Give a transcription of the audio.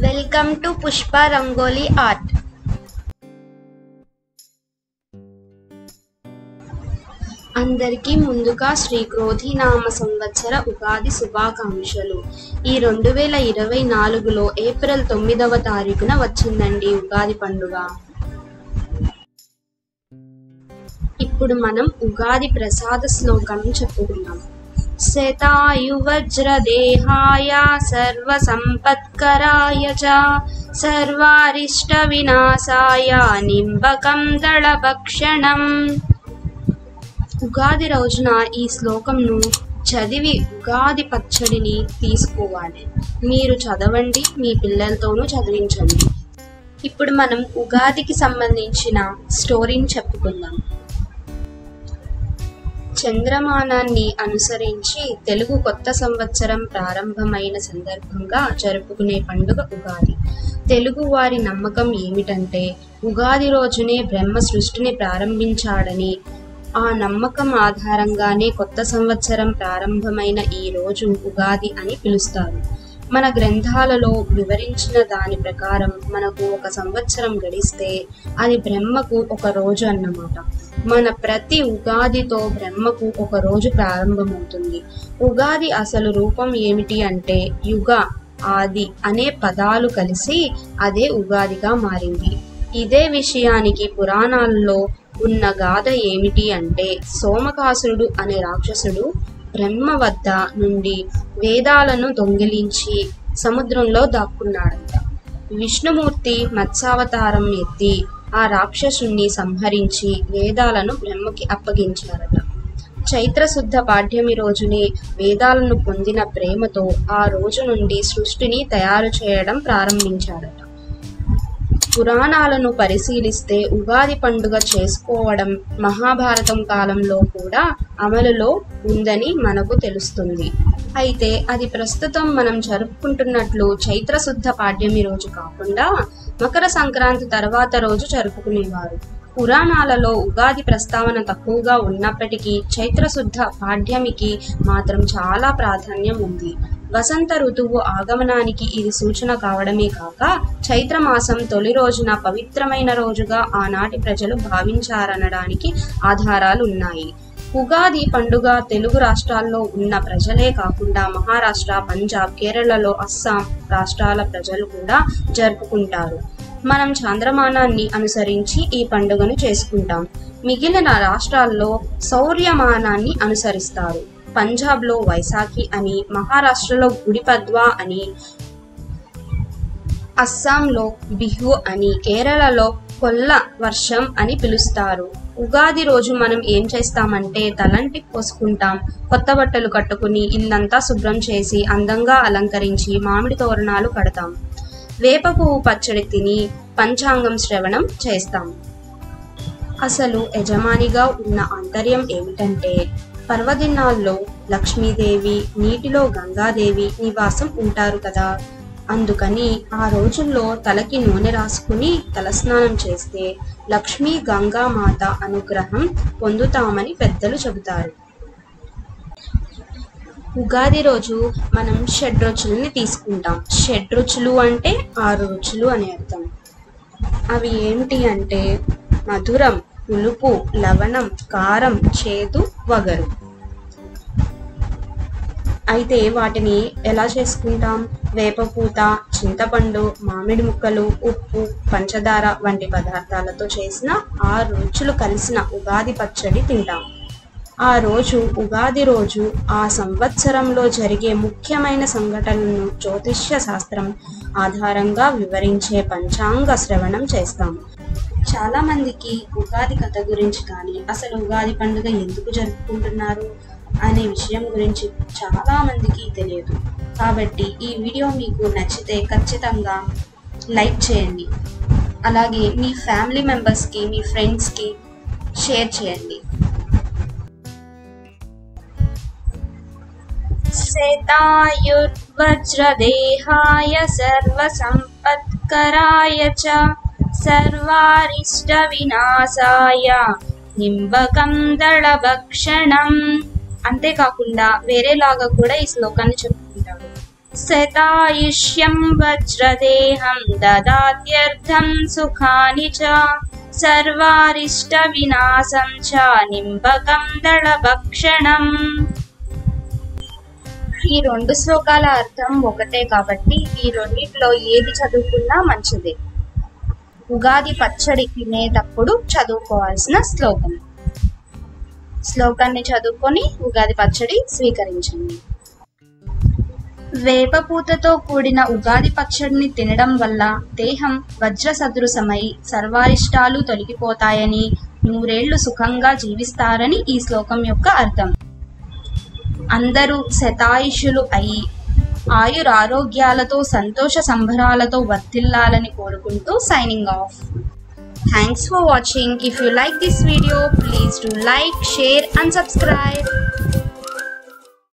Welcome to Pushpa Rangoli Art. అందరికీ ముందుగా శ్రీ క్రోధినామ సంవత్సర ఉగాది శుభాకాంక్షలు. ఈ 2024లో ఏప్రిల్ 9వ తారీఖున వచ్చిందండి ఉగాది పండుగ. ఇప్పుడు మనం ఉగాది ప్రసాద శ్లోకం చెప్పుకుందాం. శతాయువజ్రదేహాయ సర్వసంపత్కరాయ చ సర్వారిష్ట వినాశాయ నింబకం దళభక్షణం. ఉగాది రోజున ఈ శ్లోకంను చదివి ఉగాది పచ్చడిని తీసుకోవాలి. మీరు చదవండి, మీ పిల్లలతోనూ చదివించండి. ఇప్పుడు మనం ఉగాదికి సంబంధించిన స్టోరీని చెప్పుకుందాం. చంద్రమానాన్ని అనుసరించి తెలుగు కొత్త సంవత్సరం ప్రారంభమైన సందర్భంగా జరుపుకునే పండుగ ఉగాది. తెలుగు వారి నమ్మకం ఏమిటంటే ఉగాది రోజునే బ్రహ్మ సృష్టిని ప్రారంభించాడని, ఆ నమ్మకం ఆధారంగానే కొత్త సంవత్సరం ప్రారంభమైన ఈ రోజు ఉగాది అని పిలుస్తారు. మన గ్రంథాలలో వివరించిన దాని ప్రకారం మనకు ఒక సంవత్సరం గడిస్తే అది బ్రహ్మకు ఒక రోజు అన్నమాట. మన ప్రతి ఉగాదితో బ్రహ్మకు ఒక రోజు ప్రారంభమవుతుంది. ఉగాది అసలు రూపం ఏమిటి అంటే యుగ, ఆది అనే పదాలు కలిసి అదే ఉగాదిగా మారింది. ఇదే విషయానికి పురాణాల్లో ఉన్న గాథ ఏమిటి అంటే సోమకాసురుడు అనే రాక్షసుడు బ్రహ్మ వద్ద నుండి వేదాలను దొంగిలించి సముద్రంలో దాక్కున్నాడంట. విష్ణుమూర్తి మత్స్యావతారం ఎత్తి ఆ రాక్షసుణ్ణి సంహరించి వేదాలను బ్రహ్మకి అప్పగించారట. చైత్రశుద్ధ పాడ్యమి రోజునే వేదాలను పొందిన ప్రేమతో ఆ రోజు నుండి సృష్టిని తయారు చేయడం ప్రారంభించారట. పురాణాలను పరిశీలిస్తే ఉగాది పండుగ చేసుకోవడం మహాభారతం కాలంలో కూడా అమలులో ఉందని మనకు తెలుస్తుంది. అయితే అది ప్రస్తుతం మనం జరుపుకుంటున్నట్లు చైత్రశుద్ధ పాడ్యమి రోజు కాకుండా మకర సంక్రాంతి తర్వాత రోజు జరుపుకునేవారు. పురాణాలలో ఉగాది ప్రస్తావన తక్కువగా ఉన్నప్పటికీ చైత్రశుద్ధ పాడ్యమికి మాత్రం చాలా ప్రాధాన్యం ఉంది. వసంత ఋతువు ఆగమనానికి ఇది సూచన కావడమే కాక చైత్రమాసం తొలి రోజున పవిత్రమైన రోజుగా ఆనాటి ప్రజలు భావించారనడానికి ఆధారాలు ఉన్నాయి. ఉగాది పండుగ తెలుగు రాష్ట్రాల్లో ఉన్న ప్రజలే కాకుండా మహారాష్ట్ర, పంజాబ్, కేరళలో అస్సాం రాష్ట్రాల ప్రజలు కూడా జరుపుకుంటారు. మనం చాంద్రమానాన్ని అనుసరించి ఈ పండుగను చేసుకుంటాం. మిగిలిన రాష్ట్రాల్లో సౌర్యమానాన్ని అనుసరిస్తారు. పంజాబ్లో వైశాఖి అని, మహారాష్ట్రలో గుడి పద్వా అని, అస్సాంలో బిహు అని, కేరళలో కొల్ల వర్షం అని పిలుస్తారు. ఉగాది రోజు మనం ఏం చేస్తామంటే తలంటి పోసుకుంటాం, కొత్త బట్టలు కట్టుకుని ఇల్లంతా శుభ్రం చేసి అందంగా అలంకరించి మామిడి తోరణాలు కడతాం, వేప పువ్వు పచ్చడి తిని పంచాంగం శ్రవణం చేస్తాం. అసలు యజమానిగా ఉన్న ఆంతర్యం ఏమిటంటే పర్వదినాల్లో లక్ష్మీదేవి, నీటిలో గంగాదేవి నివాసం ఉంటారు కదా. అందుకని ఆ రోజుల్లో తలకి నూనె రాసుకుని తలస్నానం చేస్తే లక్ష్మీ గంగామాత అనుగ్రహం పొందుతామని పెద్దలు చెబుతారు. ఉగాది రోజు మనం షడ్రుచులని తీసుకుంటాం. షడ్రుచులు అంటే 6 రుచులు అని అర్థం. అవి ఏమిటి అంటే మధురం, పులుపు, లవణం, కారం, చేదు, వగరు. అయితే వాటిని ఎలా చేసుకుంటాం? వేపపూత, చింతపండు, మామిడి ముక్కలు, ఉప్పు, పంచదార వంటి పదార్థాలతో చేసిన 6 రుచులు కలిసిన ఉగాది పచ్చడి తింటాం. ఆ రోజు ఉగాది రోజు ఆ సంవత్సరంలో జరిగే ముఖ్యమైన సంఘటనలను జ్యోతిష్య శాస్త్రం ఆధారంగా వివరించే పంచాంగ శ్రవణం చేస్తాం. చాలా మందికి ఉగాది కథ గురించి కానీ అసలు ఉగాది పండుగ ఎందుకు జరుపుకుంటున్నారు అనే విషయం గురించి చాలా మందికి తెలియదు. కాబట్టి ఈ వీడియో మీకు నచ్చితే ఖచ్చితంగా లైక్ చేయండి. అలాగే మీ ఫ్యామిలీ మెంబర్స్కి, మీ ఫ్రెండ్స్కి షేర్ చేయండి. శతాయుర్వజ్రదేహాయ సర్వసంపత్కరాయ చ సర్వారిష్ట వినాశాయ నింబకం దళభక్షణం. అంతేకాకుండా వేరేలాగా కూడా ఈ శ్లోకాన్ని చెప్పుకుంటారు. శతాయుష్యం వజ్రదేహం దదాత్యర్థం సుఖాని చ సర్వారిష్ట వినాశం చ నింబకం దళభక్షణం. ఈ రెండు శ్లోకాల అర్థం ఒకటే కాబట్టి ఈ రెండిట్లో ఏది చదువుకున్నా మంచిదే. ఉగాది పచ్చడి తినేటప్పుడు చదువుకోవాల్సిన శ్లోకం. శ్లోకాన్ని చదువుకొని ఉగాది పచ్చడి స్వీకరించండి. వేపపూతతో కూడిన ఉగాది పచ్చడిని తినడం వల్ల దేహం వజ్ర సదృశమై సర్వారిష్టాలు తొలగిపోతాయని, 100 ఏళ్లు సుఖంగా జీవిస్తారని ఈ శ్లోకం యొక్క అర్థం. అందరూ శతాయుషులు అయి ఆయురారోగ్యాలతో సంతోష సంబరాలతో వర్ధిల్లాలని కోరుకుంటూ signing off. Thanks for watching. If you like this video, please do like, share and subscribe.